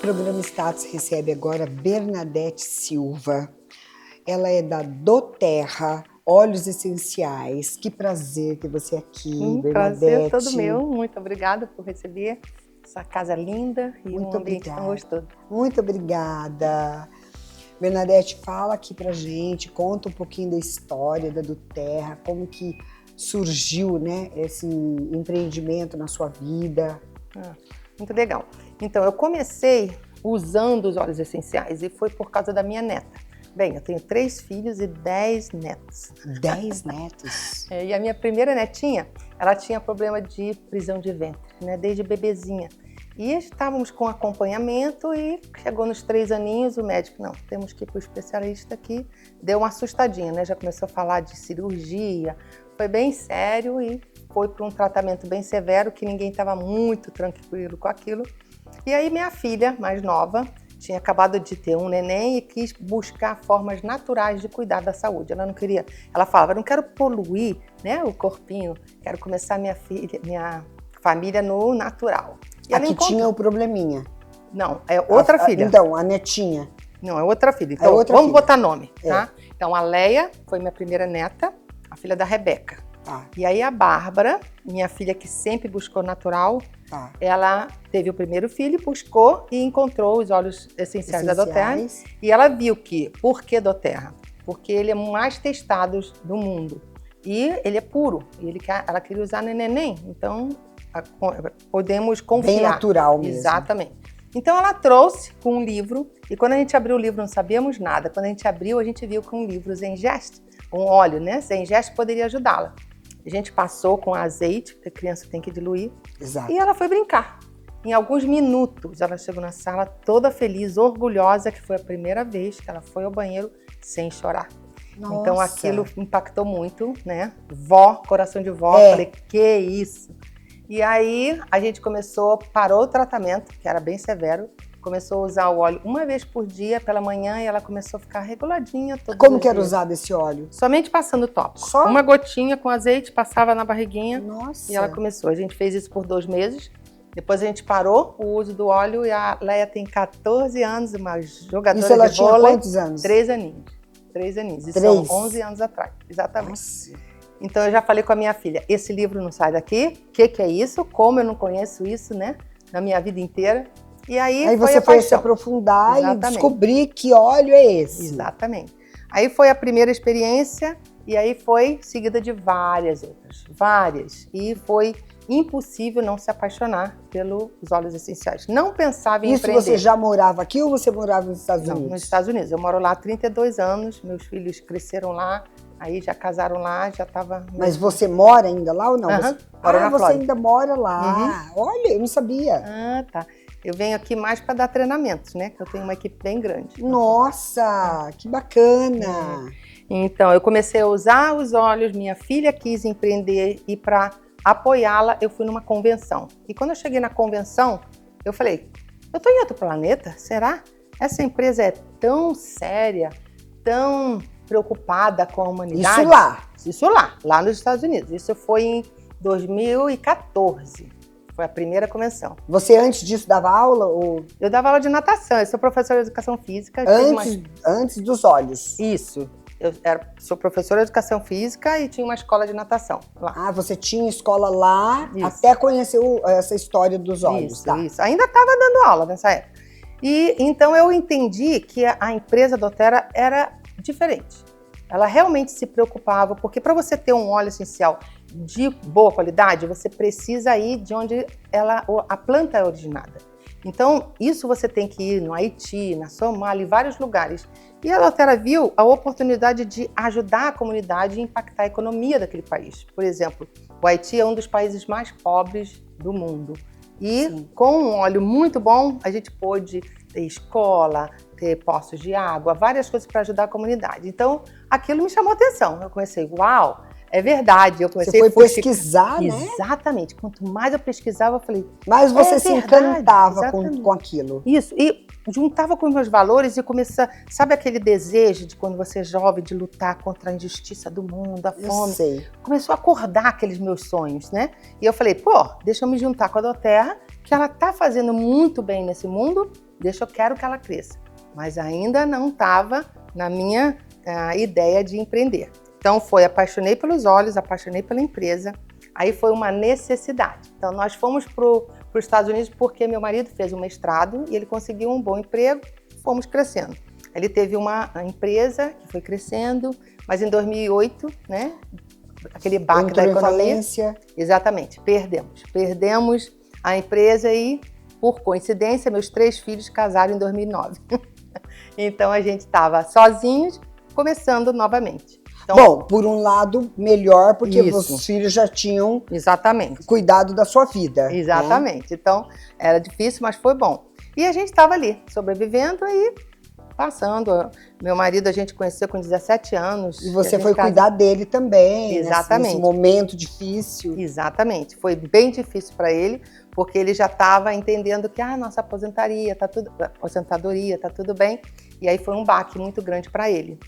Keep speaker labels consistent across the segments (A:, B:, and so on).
A: Programa Status recebe agora Bernadette Silva. Ela é da doTERRA, óleos essenciais. Que prazer ter você aqui, Bernadette.
B: Prazer todo meu. Muito obrigada por receber essa casa linda e um ambiente tão gostoso.
A: Muito obrigada. Bernadette, fala aqui pra gente, conta um pouquinho da história da doTERRA, como que surgiu, né, esse empreendimento na sua vida.
B: Muito legal. Então, eu comecei usando os óleos essenciais e foi por causa da minha neta. Bem, eu tenho 3 filhos e 10 netos.
A: 10 netos?
B: E a minha primeira netinha, ela tinha problema de prisão de ventre, né, desde bebezinha. E estávamos com acompanhamento e chegou nos 3 aninhos, o médico, não, temos que ir para o especialista aqui. Deu uma assustadinha, né, já começou a falar de cirurgia, foi bem sério e foi para um tratamento bem severo, que ninguém estava muito tranquilo com aquilo. E aí minha filha, mais nova, tinha acabado de ter um neném e quis buscar formas naturais de cuidar da saúde. Ela não queria, ela falava, não quero poluir, né, o corpinho, quero começar minha família no natural.
A: E aqui tinha o probleminha.
B: Não, é outra filha.
A: Então, a netinha.
B: Não, é outra filha. Então, vamos botar nome, tá? Então, a Leia foi minha primeira neta, a filha da Rebeca. E aí a Bárbara, minha filha que sempre buscou natural, ela teve o primeiro filho, buscou e encontrou os óleos essenciais da doTERRA. E ela viu que, por que doTERRA? Porque ele é o mais testado do mundo. E ele é puro. E ela queria usar no neném. Então, podemos confiar.
A: Bem natural mesmo.
B: Exatamente. Então, ela trouxe com um livro. E quando a gente abriu o livro, não sabíamos nada. Quando a gente abriu, a gente viu com um livro Zengest, um óleo, né? Zengest poderia ajudá-la. A gente passou com azeite, porque a criança tem que diluir.
A: Exato.
B: E ela foi brincar. Em alguns minutos, ela chegou na sala toda feliz, orgulhosa, que foi a primeira vez que ela foi ao banheiro sem chorar. Nossa. Então, aquilo impactou muito, né? Vó, coração de vó, falei, que isso? E aí, a gente parou o tratamento, que era bem severo, começou a usar o óleo uma vez por dia, pela manhã, e ela começou a ficar reguladinha todos os dias.
A: Como que era usado esse óleo?
B: Somente passando tópico. Só? Uma gotinha com azeite, passava na barriguinha.
A: Nossa.
B: E ela começou. A gente fez isso por 2 meses. Depois a gente parou o uso do óleo e a Leia tem 14 anos, uma jogadora de vôlei.
A: Isso ela tinha quantos anos?
B: 3 aninhos. 3 aninhos. Isso são 11 anos atrás. Exatamente.
A: Nossa.
B: Então eu já falei com a minha filha, esse livro não sai daqui. O que é isso? Como eu não conheço isso, né? Na minha vida inteira. E aí
A: você foi se aprofundar e descobrir que óleo é esse.
B: Exatamente. Aí foi a primeira experiência e aí foi seguida de várias outras. Várias. E foi impossível não se apaixonar pelos óleos essenciais. Não pensava em empreender.
A: Isso você já morava aqui ou você morava nos Estados Unidos?
B: Não, nos Estados Unidos. Eu moro lá há 32 anos, meus filhos cresceram lá, aí já casaram lá, já estava...
A: Mas você mora ainda lá ou não?
B: Moro na
A: você
B: Flórida.
A: ainda mora lá. Olha, eu não sabia.
B: Tá. Eu venho aqui mais para dar treinamentos, né? Que eu tenho uma equipe bem grande.
A: Nossa, que bacana!
B: Então, eu comecei a usar os óleos, minha filha quis empreender e para apoiá-la, eu fui numa convenção. E quando eu cheguei na convenção, eu falei, eu estou em outro planeta? Será? Essa empresa é tão séria, tão preocupada com a humanidade?
A: Isso
B: lá nos Estados Unidos. Isso foi em 2014. Foi a primeira convenção.
A: Você antes disso dava aula? Ou...
B: Eu dava aula de natação, eu sou professora de educação física.
A: Antes dos olhos?
B: Isso. Eu sou professora de educação física e tinha uma escola de natação lá.
A: Você tinha escola lá até conhecer essa história dos olhos.
B: Isso. Ainda estava dando aula nessa época. E então eu entendi que a empresa doTERRA era diferente. Ela realmente se preocupava, porque para você ter um óleo essencial de boa qualidade, você precisa ir de onde a planta é originada. Então, isso você tem que ir no Haiti, na Somália, em vários lugares. E a doTERRA viu a oportunidade de ajudar a comunidade e impactar a economia daquele país. Por exemplo, o Haiti é um dos países mais pobres do mundo. E com um óleo muito bom, a gente pôde ter escola, ter poços de água, várias coisas para ajudar a comunidade. Então, aquilo me chamou a atenção. Eu comecei, uau, é verdade. Eu comecei
A: Você foi pesquisar, né?
B: Exatamente. Quanto mais eu pesquisava, eu falei...
A: Mas você se encantava com aquilo.
B: Isso. E juntava com os meus valores e começava... Sabe aquele desejo de quando você é jovem, de lutar contra a injustiça do mundo, a fome?
A: Eu sei.
B: Começou a acordar aqueles meus sonhos, né? E eu falei, deixa eu me juntar com a doTERRA, que ela tá fazendo muito bem nesse mundo eu quero que ela cresça. Mas ainda não estava na minha ideia de empreender. Então apaixonei pelos olhos, apaixonei pela empresa, aí foi uma necessidade. Então nós fomos para os Estados Unidos porque meu marido fez um mestrado e ele conseguiu um bom emprego, fomos crescendo. Ele teve uma empresa que foi crescendo, mas em 2008, né, aquele baque da economia, exatamente, perdemos a empresa e, por coincidência, meus 3 filhos casaram em 2009. Então a gente estava sozinhos, começando novamente. Então,
A: bom, por um lado, melhor, porque os filhos já tinham cuidado da sua vida.
B: Exatamente. Né? Então, era difícil, mas foi bom. E a gente estava ali, sobrevivendo e passando. Meu marido a gente conheceu com 17 anos.
A: E você foi cuidar dele também.
B: Exatamente.
A: Nesse momento difícil.
B: Exatamente. Foi bem difícil para ele, porque ele já estava entendendo que nossa aposentadoria tá tudo bem. E aí foi um baque muito grande para ele.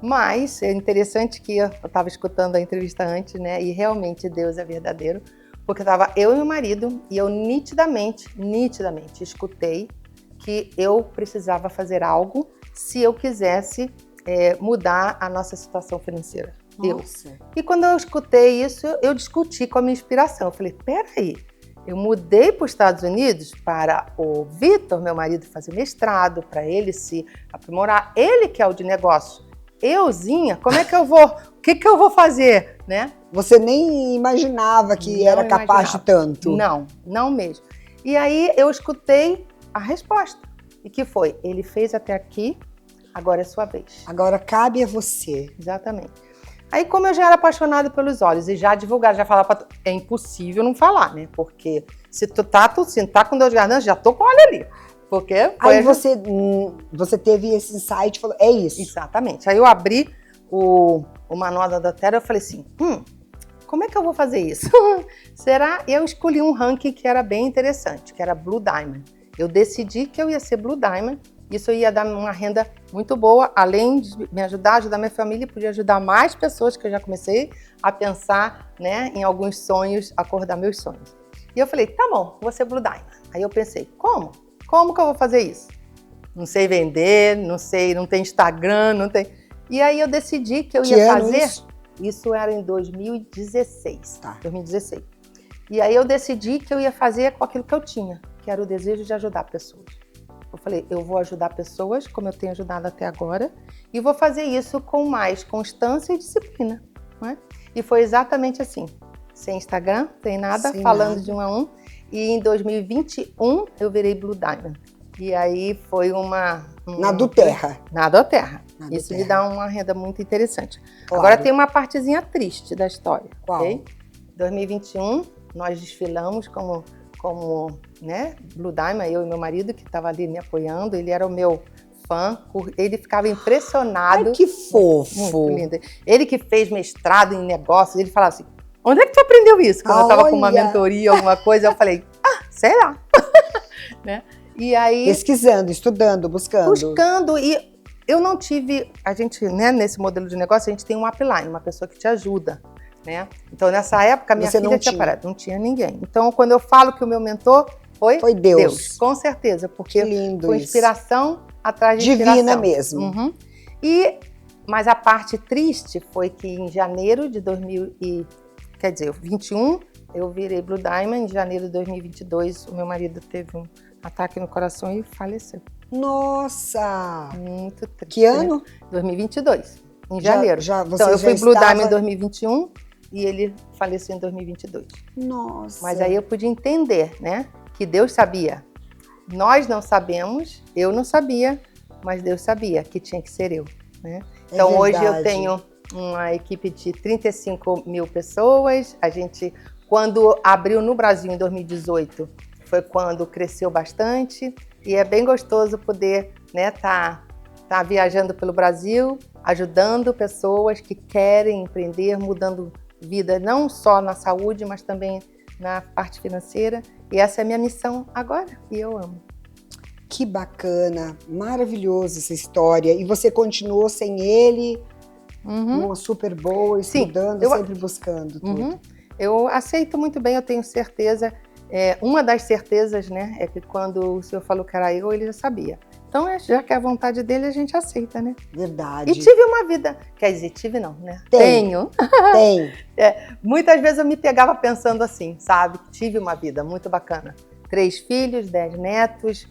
B: Mas é interessante que eu estava escutando a entrevista antes, né? E realmente Deus é verdadeiro, porque estava eu e meu marido e eu nitidamente escutei que eu precisava fazer algo se eu quisesse mudar a nossa situação financeira. E quando eu escutei isso, eu discuti com a minha inspiração. Eu falei, peraí, eu mudei para os Estados Unidos para o Vitor, meu marido, fazer mestrado, para ele se aprimorar. Ele que é o de negócio. Euzinha, como é que eu vou? O que eu vou fazer, né?
A: Você nem imaginava que era capaz de tanto.
B: Não mesmo. E aí eu escutei a resposta. E que foi? Ele fez até aqui, agora é sua vez.
A: Agora cabe a você.
B: Exatamente. Aí, como eu já era apaixonada pelos olhos e já divulgar, já falava pra é impossível não falar, né? Porque se tu tá com dor de garganta, já tô com olho ali. Porque
A: aí você teve esse insight e falou, é isso.
B: Exatamente. Aí eu abri o manual da doTERRA e falei assim, como é que eu vou fazer isso? Será? Eu escolhi um ranking que era bem interessante, que era Blue Diamond. Eu decidi que eu ia ser Blue Diamond, isso ia dar uma renda muito boa, além de me ajudar minha família, podia ajudar mais pessoas, que eu já comecei a pensar, né, em alguns sonhos, acordar meus sonhos. E eu falei, tá bom, vou ser Blue Diamond. Aí eu pensei, como? Como que eu vou fazer isso? Não sei vender, não tem Instagram, não tem... E aí eu decidi que eu ia fazer... Isso era em 2016.
A: Tá.
B: 2016. E aí eu decidi que eu ia fazer com aquilo que eu tinha, que era o desejo de ajudar pessoas. Eu falei, eu vou ajudar pessoas, como eu tenho ajudado até agora, e vou fazer isso com mais constância e disciplina. Né? E foi exatamente assim. Sem Instagram, sem nada, falando de um a um. E em 2021 eu virei Blue Diamond. E aí foi
A: na doTERRA.
B: Na doTERRA. Isso me dá uma renda muito interessante.
A: Claro.
B: Agora tem uma partezinha triste da história.
A: Qual?
B: Okay? 2021 nós desfilamos como né, Blue Diamond, eu e meu marido que estava ali me apoiando. Ele era o meu fã, ele ficava impressionado.
A: Ai, que fofo!
B: Muito lindo. Ele que fez mestrado em negócios, ele falava assim, onde é que tu aprendeu isso? Quando eu estava com uma mentoria, alguma coisa, eu falei, sei lá. Né? E aí,
A: pesquisando, estudando, buscando.
B: E eu não tive, a gente, né, nesse modelo de negócio, a gente tem um upline, uma pessoa que te ajuda, né? Então, nessa época, minha filha tinha parado, não tinha ninguém. Então, quando eu falo que o meu mentor foi Deus. Com certeza, porque foi inspiração atrás de inspiração.
A: Divina mesmo.
B: Mas a parte triste foi que em janeiro de 2021, eu virei Blue Diamond. Em janeiro de 2022, o meu marido teve um ataque no coração e faleceu.
A: Nossa!
B: Muito triste.
A: Que ano?
B: 2022, em janeiro.
A: Então,
B: eu fui Blue Diamond em 2021 e ele faleceu em 2022.
A: Nossa!
B: Mas aí eu pude entender, né, que Deus sabia. Nós não sabemos, eu não sabia, mas Deus sabia que tinha que ser eu, né? Então hoje eu tenho uma equipe de 35 mil pessoas. A gente, quando abriu no Brasil em 2018, foi quando cresceu bastante. E é bem gostoso poder, né, tá viajando pelo Brasil, ajudando pessoas que querem empreender, mudando vida, não só na saúde, mas também na parte financeira. E essa é a minha missão agora, e eu amo.
A: Que bacana, maravilhoso essa história. E você continuou sem ele, uma super boa, estudando, sempre buscando tudo.
B: Eu aceito muito bem, eu tenho certeza Uma das certezas, né, é que quando o senhor falou que era eu, ele já sabia. Então, já que é a vontade dele, a gente aceita, né?
A: Verdade.
B: E tive uma vida, quer dizer, tive não, né? Tenho.
A: Tem.
B: Muitas vezes eu me pegava pensando assim, sabe? Tive uma vida muito bacana. 3 filhos, 10 netos,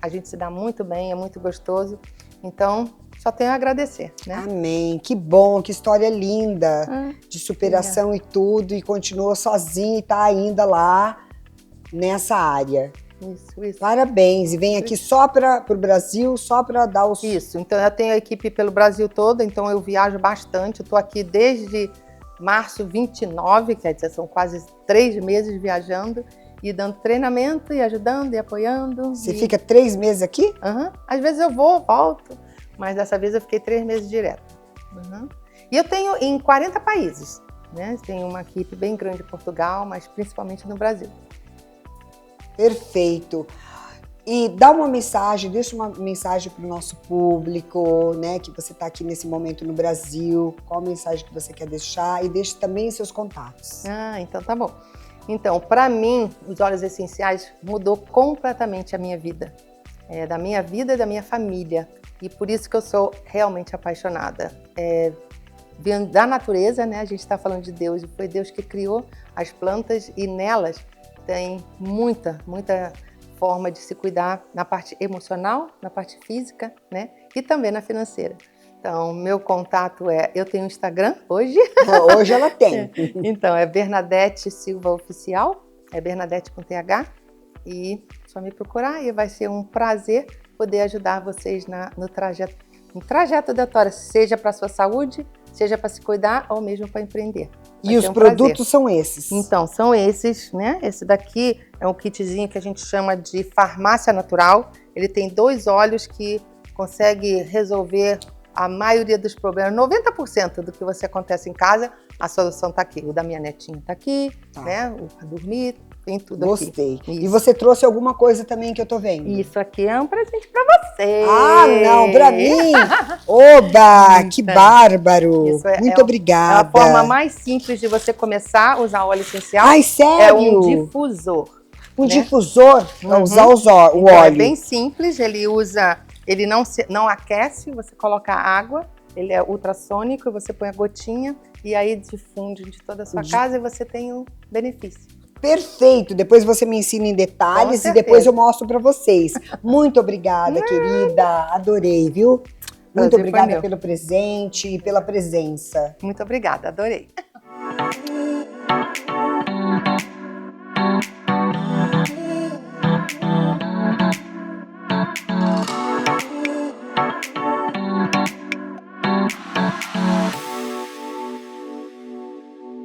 B: a gente se dá muito bem, é muito gostoso. Então, só tenho a agradecer, né?
A: Amém. Que bom, que história linda de superação e tudo, e continuou sozinha e tá ainda lá nessa área.
B: Isso.
A: Parabéns. E vem aqui só para o Brasil, só para dar os...
B: Isso. Então, eu tenho a equipe pelo Brasil todo, então eu viajo bastante. Eu tô aqui desde março 29, quer dizer, são quase 3 meses viajando e dando treinamento e ajudando e apoiando.
A: Você fica 3 meses aqui?
B: Às vezes eu vou, volto, mas dessa vez eu fiquei 3 meses direto. E eu tenho em 40 países, né? Tenho uma equipe bem grande em Portugal, mas principalmente no Brasil.
A: Perfeito. E dá uma mensagem, deixa uma mensagem para o nosso público, né? Que você está aqui nesse momento no Brasil. Qual a mensagem que você quer deixar? E deixe também seus contatos.
B: Então tá bom. Então, para mim, os óleos essenciais mudou completamente a minha vida. Da minha vida e da minha família. E por isso que eu sou realmente apaixonada. Vindo da natureza, né? A gente está falando de Deus, e foi Deus que criou as plantas e nelas tem muita forma de se cuidar na parte emocional, na parte física, né? E também na financeira. Então, meu contato eu tenho Instagram hoje.
A: Hoje ela tem.
B: Então, é Bernadette Silva Oficial, é Bernadette com TH, e só me procurar e vai ser um prazer poder ajudar vocês no trajeto da Tora, seja para a sua saúde, seja para se cuidar ou mesmo para empreender.
A: E os produtos são esses?
B: Então, são esses, né? Esse daqui é um kitzinho que a gente chama de farmácia natural. Ele tem 2 óleos que consegue resolver a maioria dos problemas, 90% do que você acontece em casa, a solução está aqui. O da minha netinha está aqui, né? O para dormir, tem tudo aqui.
A: Gostei. E você trouxe alguma coisa também que eu tô vendo?
B: Isso aqui é um presente para você.
A: Ah, não, para mim? Oba, que bárbaro. Muito obrigada.
B: É a forma mais simples de você começar a usar óleo essencial.
A: Ai, sério?
B: É um difusor.
A: Um difusor para usar o óleo.
B: É bem simples, ele não aquece, você coloca água, ele é ultrassônico, você põe a gotinha e aí difunde de toda a sua casa e você tem um benefício.
A: Perfeito, depois você me ensina em detalhes e depois eu mostro para vocês. Muito obrigada, querida, adorei, viu? Muito obrigada pelo presente e pela presença.
B: Muito obrigada, adorei.